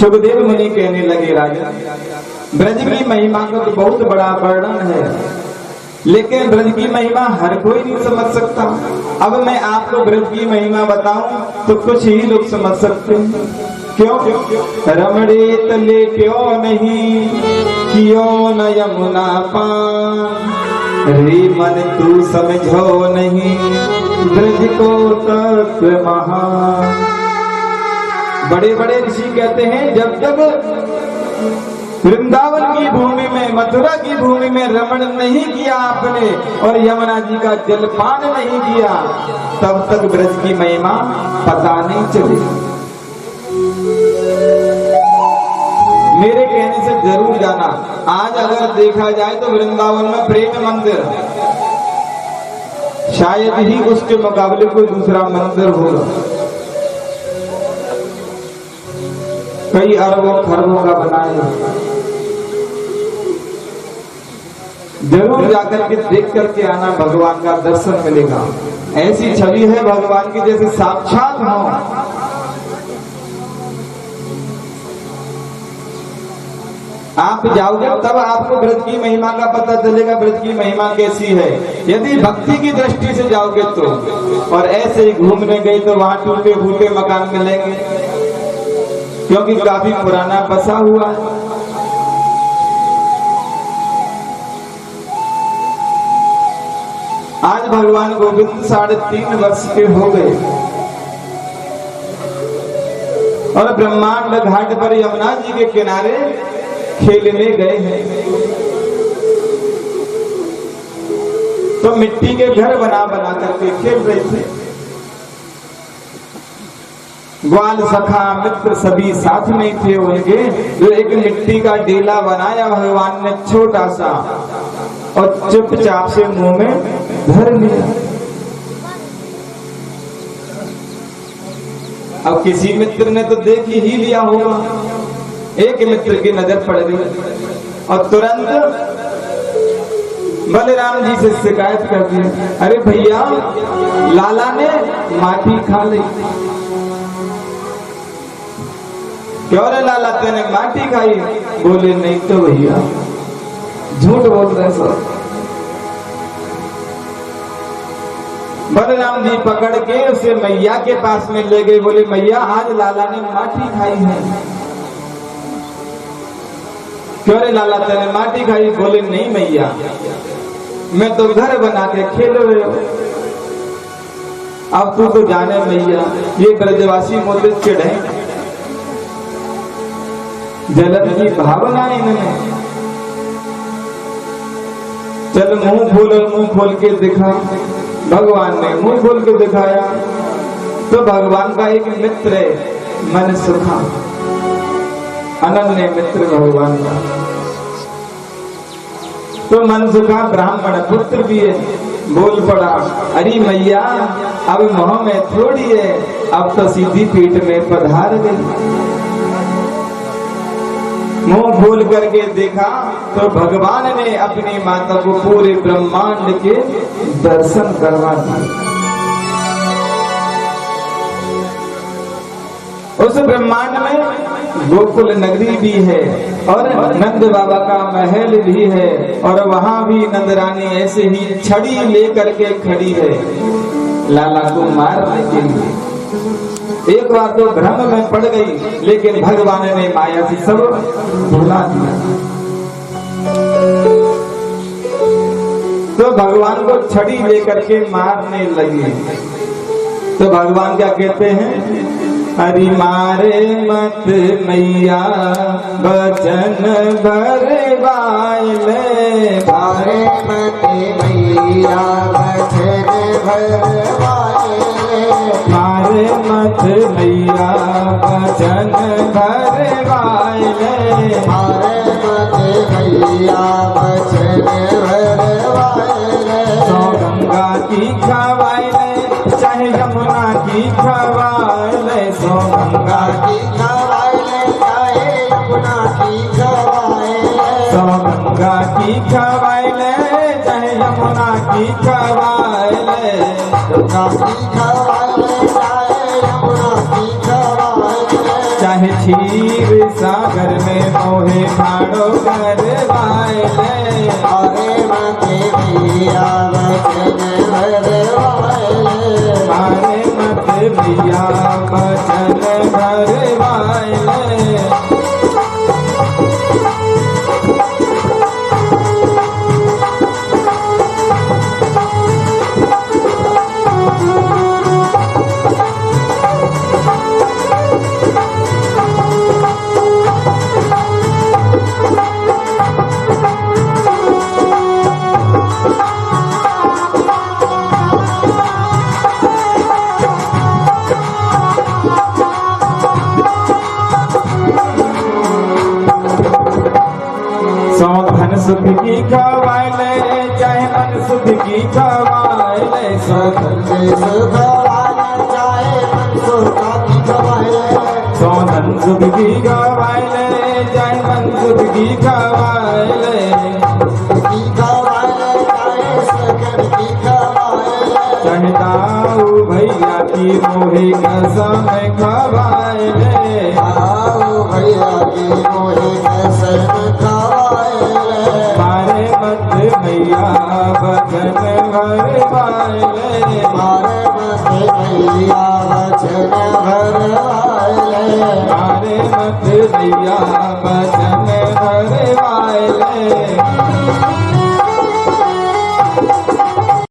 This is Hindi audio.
सुखदेव मुनि कहने लगे, राजन ब्रज की महिमा का तो बहुत बड़ा वर्णन है, लेकिन ब्रज की महिमा हर कोई नहीं समझ सकता। अब मैं आपको ब्रज की महिमा बताऊं तो कुछ ही लोग समझ सकते हैं। क्यों? रमणे तले क्यों नहीं क्यों न यमुना पान, रे मन तू समझो नहीं ब्रज को तत्व महान। बड़े बड़े ऋषि कहते हैं जब तक वृंदावन की भूमि में, मथुरा की भूमि में रमण नहीं किया आपने और यमुना जी का जलपान नहीं किया, तब तक ब्रज की महिमा पता नहीं चली। मेरे कहने से जरूर जाना। आज अगर देखा जाए तो वृंदावन में प्रेम मंदिर शायद ही उसके मुकाबले कोई दूसरा मंदिर होगा। कई अरबों खरबों का बनाया। जरूर जाकर के देख करके आना, भगवान का दर्शन मिलेगा। ऐसी छवि है भगवान की जैसे साक्षात हो। आप जाओगे तब आपको ब्रज की महिमा का पता चलेगा, ब्रज की महिमा कैसी है। यदि भक्ति की दृष्टि से जाओगे तो, और ऐसे ही घूमने गए तो वहां टूटे फूटे मकान मिलेंगे, क्योंकि काफी पुराना बसा हुआ है। आज भगवान गोविंद 3.5 वर्ष के हो गए और ब्रह्मांड घाट पर यमुना जी के किनारे खेलने गए हैं। तो मिट्टी के घर बना बना करके खेल रहे थे। ग्वाल सखा मित्र सभी साथ में थे उनके। जो एक मिट्टी का डेला बनाया भगवान ने छोटा सा, और चुपचाप से मुंह में भर लिया। अब किसी मित्र ने तो देख ही लिया होगा। एक मित्र की नजर पड़ गई और तुरंत बलराम जी से शिकायत कर दी, अरे भैया लाला ने माटी खा ली। क्यों रे लाला तेने माटी खाई? बोले नहीं तो भैया झूठ बोल रहे सब। बलराम जी पकड़ के उसे मैया के पास में ले गए। बोले मैया आज लाला ने माटी खाई है। क्यों रे लाला तेने माटी खाई? बोले नहीं मैया, मैं तो घर बना के खेल रहे हो। अब तू तो जाने मैया ये ब्रजवासी मुझे चिढ़े, जलन की भावना इनमें। चल मुंह खोल के दिखा। भगवान ने मुंह खोल के दिखाया तो भगवान का एक मित्र है मन सुखा, अनन्य मित्र भगवान का। तो मन सुखा ब्राह्मण पुत्र भी है। बोल पड़ा, अरे मैया अब मोह में थोड़ी है, अब तो सीधी पीठ में पधार गई। मुंह खोल करके देखा तो भगवान ने अपनी माता को पूरे ब्रह्मांड के दर्शन करवा दिए। उस ब्रह्मांड में गोकुल नगरी भी है और नंद बाबा का महल भी है, और वहां भी नंद रानी ऐसे ही छड़ी लेकर के खड़ी है लाला को मारने के लिए। एक बार तो भ्रम में पड़ गई, लेकिन भगवान ने माया से सब भुला दिया। तो भगवान को छड़ी लेकर के मारने लगी। तो भगवान क्या कहते हैं, हरि मारे मत मैया बचन भरवाइले, मारे मत मैया बचन भरवाइले, मारे मत मैया बचन भरवाइले, मारे मत मैया बचन भरवाइले। सो गंगा की खवाइले चाहे यमुना की खवाइले, सो गंगा की खवाइले चाहे यमुना की खवाइले, सो गंगा की खवाइले चाहे यमुना की खवाइले, गंगा की खवाइले चाहे यमुना की खवाइले, चाहे क्षीर सागर में मोहे खाड़ो करवाए अरे मते भैया बचन भरवाए मारे मत भैया बचन भरवाए धन सुध की खवाले चाहे मन सुध की खवाले धन सुखवाले चाहे मन सुखा की खवाए धन सुध की खवाले चाहे मन सुध की खवाले की खवाए चाहे सकन की खवाए चाहताऊ भैया की मोहे कसम खवाले आओ भैया की मोहे कसम खवाए मारे मत भैया बचन भरवाए मारे मत भैया बचन भरवाए मारे मत भैया